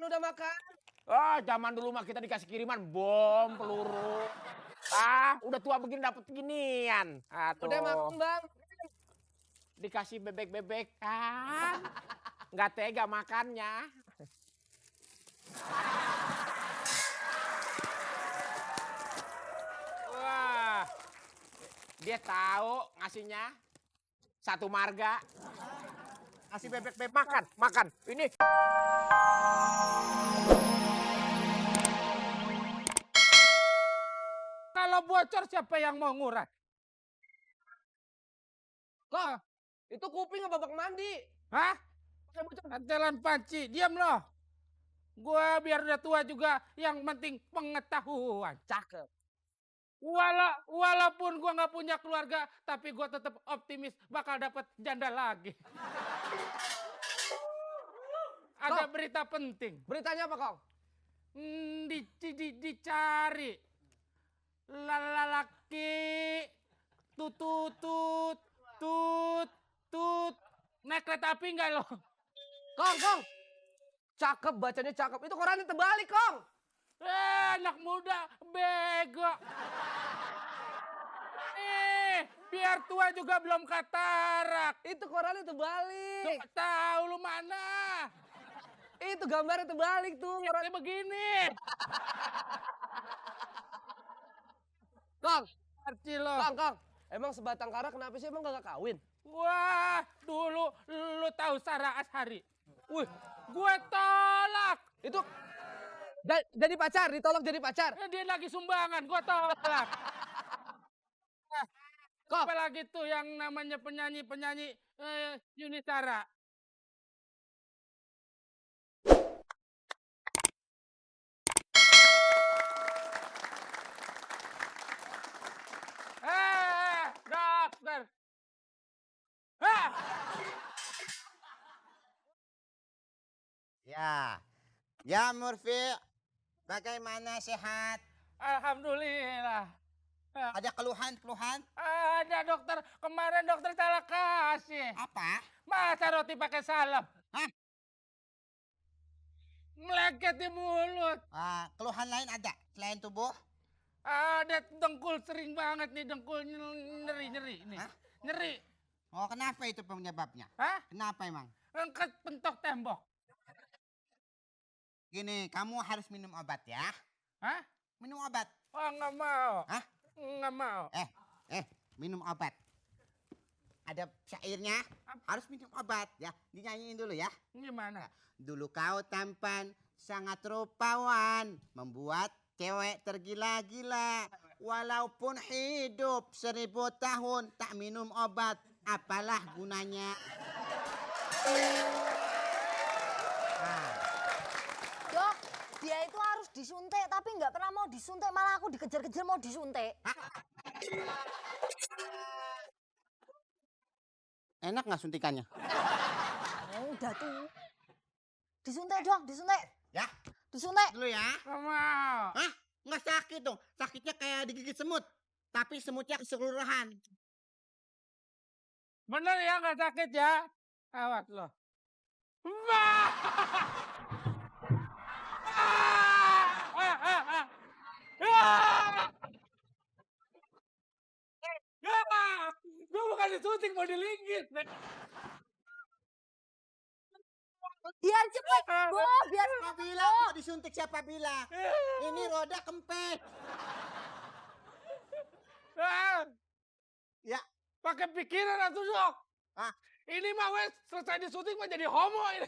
udah makan? Zaman dulu mah kita dikasih kiriman bom, peluru. Udah tua begini dapet ginian. Udah makan, Bang? Dikasih bebek-bebek kan. Nggak tega makannya. Wah, dia tahu ngasihnya satu marga. Ngasih bebek-bebek makan. Ini. Kalau bocor siapa yang mau nguras? Kong, itu kuping apa bak mandi? Hah? Pakai bocor. Antelan panci, diam loh. Gua biar udah tua juga, yang penting pengetahuan. Cakep. Walaupun gua nggak punya keluarga, tapi gua tetap optimis bakal dapat janda lagi. Ada berita penting. Beritanya apa, Kong? Dicari. Laki tut naik kereta api enggak lo? Kong. Cakep, bacanya cakep. Itu korannya terbalik, Kong. Anak muda bego. Biar tua juga belum katarak. Itu korannya terbalik. Coba tahu lu mana? Itu gambarnya terbalik tuh. Korannya begini. Kong, Arti lo. Kong. Emang sebatang kara kenapa sih emang gak kawin? Wah, dulu lu tahu Sarah Ashari. Wih, Gue tolak. itu jadi pacar, ditolak jadi pacar. Dia lagi sumbangan, gue tolak. Kong, Apalagi tuh yang namanya penyanyi Yuni Shara. Dokter. Ya Murfi, bagaimana sehat? Alhamdulillah. Ada keluhan? Ada dokter, kemarin dokter salah kasih. Apa? Masa roti pakai salep? Hah? Meleket di mulut. Keluhan lain ada selain tubuh? Ada dengkul sering banget nih, dengkul nyeri nih. Hah? Nyeri. Oh, kenapa itu penyebabnya? Hah? Kenapa emang? Angkat pentok tembok. Gini, kamu harus minum obat ya. Hah? Minum obat. Oh, nggak mau. Hah? Nggak mau. Minum obat. Ada syairnya, harus minum obat ya. Dinyanyiin dulu ya. Gimana? Dulu kau tampan, sangat rupawan, membuat cewek tergila-gila. Walaupun hidup 1000 tahun, tak minum obat, apalah gunanya. Dok, dia itu harus disuntik, tapi nggak pernah mau disuntik, malah aku dikejar-kejar mau disuntik. Enak nggak suntikannya? Udah tuh. Disuntik dong, disuntik. Ya, Disuntik. dulu ya. Nggak mau. Hah? Nggak sakit dong. Sakitnya kayak digigit semut. Tapi semutnya keseluruhan. Bener ya nggak sakit ya? Awas loh. Gue bukan disuntik, mau dilinggit. Biar cepet, Bu, biar Siapa bilang mau disuntik, siapa bilang? Ini roda kempes. Ya. Pakai pikiran atuh, Dok. Ini mah wes selesai disuntik mah jadi homo ini.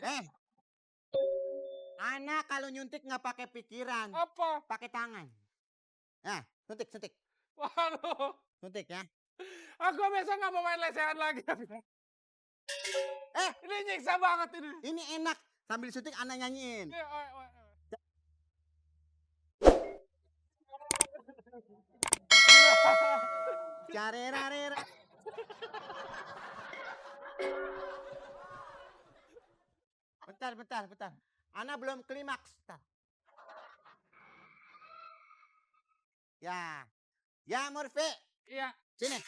Anak kalau nyuntik nggak pakai pikiran, Apa? pakai tangan. Nah, suntik. Waduh. Suntik ya. Aku besok nggak mau main lesehan lagi. Ini nyiksa banget ini. Ini enak. Sambil suntik anak nyanyiin. Carerarera. Bentar. Ana belum klimaks. Ya Murfi. Iya. Sini.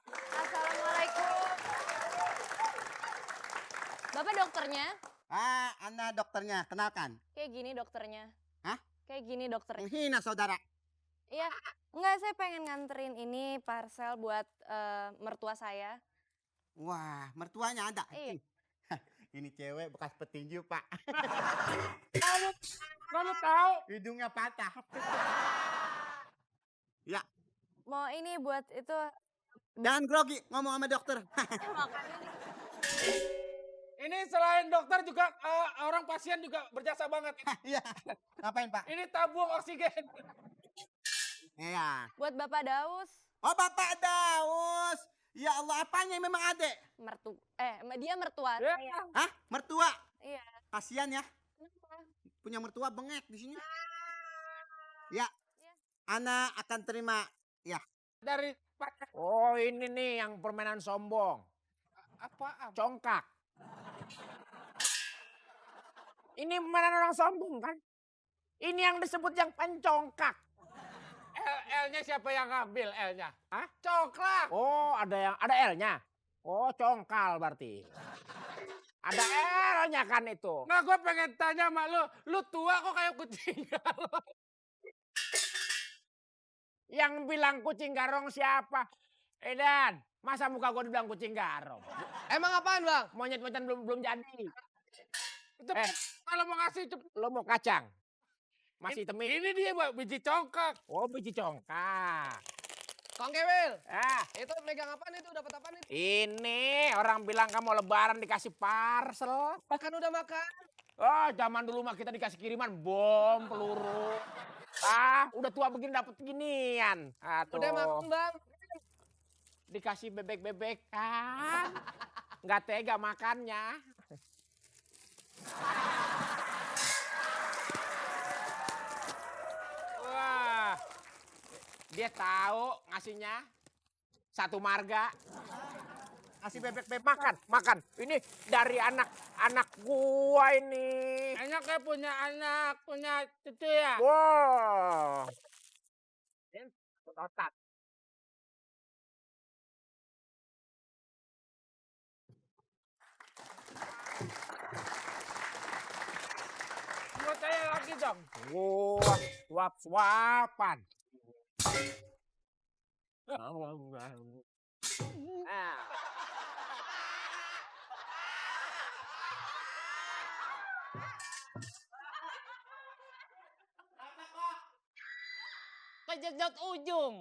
Assalamualaikum. dokternya. Ana dokternya, kenalkan. Kayak gini dokternya. Hah? Kayak gini dokternya. Menghina saudara. Iya. Enggak, saya pengen nganterin ini parcel buat mertua saya. Wah, mertuanya ada. Iya. Ini cewek bekas petinju, Pak. Kamu tahu? Hidungnya patah. Ya, Mau ini buat itu jangan grogi ngomong sama dokter. makanya nih. Ini selain dokter juga orang pasien juga berjasa banget. Iya. Ngapain, Pak? Ini tabung oksigen. Iya. Buat Bapak Daus. Oh, Bapak Daus. Ya Allah, apanya memang adek? Dia mertua Ya. saya. Hah? Mertua? Iya. Kasihan ya. Kenapa? Punya mertua bengek di sini. Ya. Ya. Ana akan terima. Ya. Dari Oh ini nih yang permainan sombong. apaan? Congkak. Ini permainan orang sombong kan? Ini yang disebut yang pencongkak. L-nya siapa yang ngambil L-nya? Hah? Congklak. Oh ada L-nya. Oh congkal berarti. Ada L-nya kan itu. Nah, gue pengen tanya sama lu tua kok kayak kucing garong? Yang bilang kucing garong siapa? Dan masa muka gue dibilang kucing garong? Emang apaan bang? Monyet-monyetan belum jadi. Itu Eh. kalau mau ngasih itu Lo mau kacang? Masih temin. ini dia Mbak, biji congkak. Oh biji congkak. Kong Kewil, Ah, itu megang apaan itu? Dapat apaan itu? ini orang bilang kamu lebaran dikasih parcel. Kan udah makan. Oh, zaman dulu mah kita dikasih kiriman bom, peluru. Udah tua begini dapat ginian. Udah makan bang. Dikasih bebek-bebek kan. Nggak tega makannya. Wah, dia tahu ngasihnya satu marga. Ngasih bebek-bebek makan. Ini dari anak gua ini. Kayaknya kayak punya anak, punya cucu ya. Wow. Ini otak. Buat saya lagi dong. Wah, suapan. Ah. Kejedot ujung.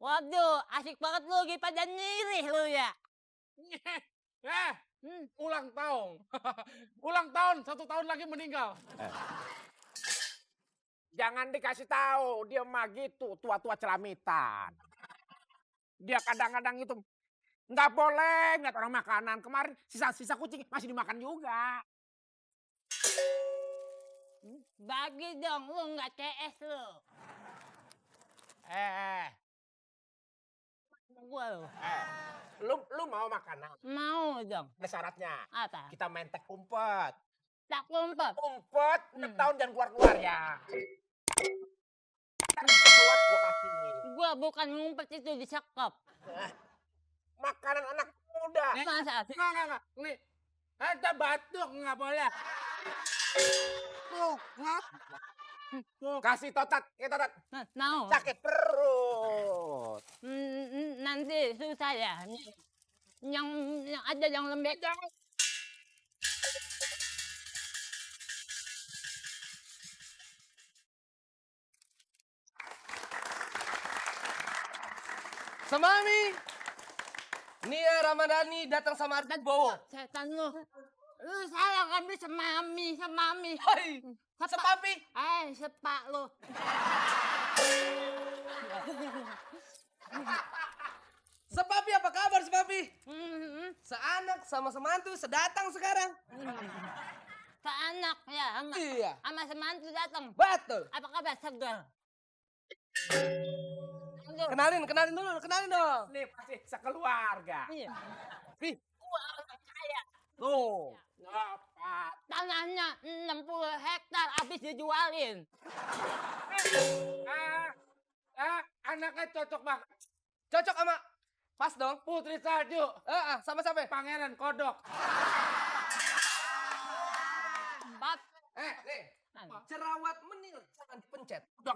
Waduh, asik banget lu lagi pada nyirih lu ya. Ulang tahun. Ulang tahun, 1 tahun lagi meninggal. Jangan dikasih tahu, dia mah gitu, tua-tua celamitan. Dia kadang-kadang itu nggak boleh ngeliat orang makanan. Kemarin sisa-sisa kucing masih dimakan juga. Bagi dong, lu nggak CS lu. Gua lu. Lu mau makanan? Mau dong. Ada syaratnya. Apa? Kita main tek umpet. Tak kumpet. Umpet, tahun jangan keluar-keluar ya. Keluar gua kasih. Gua bukan ngumpet itu disekop. Makanan anak muda. Masa sih? Enggak. Nih, ada batuk nggak boleh. Kasih totat, Mau. sakit perut. Nanti susah ya. Yang ada yang lembek. Semami. Nia Ramadhani datang sama Ardan Bowo. Setan lu. Lu salah kami semami. Hei, sepapi. Sepak lu. Sepapi apa kabar Sepapi? Hmm. Seanak sama semantu sedatang sekarang. Ke anak ya, Iya. sama semantu datang. Betul. Apa kabar segar? Kenalin dong. Nih pasti sekeluarga. Iya. Tuh, dapat. Tanahnya 60 hektar habis dijualin. Anaknya cocok banget. Cocok sama Pas dong. Putri Salju. Sama siapa? Pangeran Kodok. 4. Nih. Jerawat menil jangan dipencet. Udah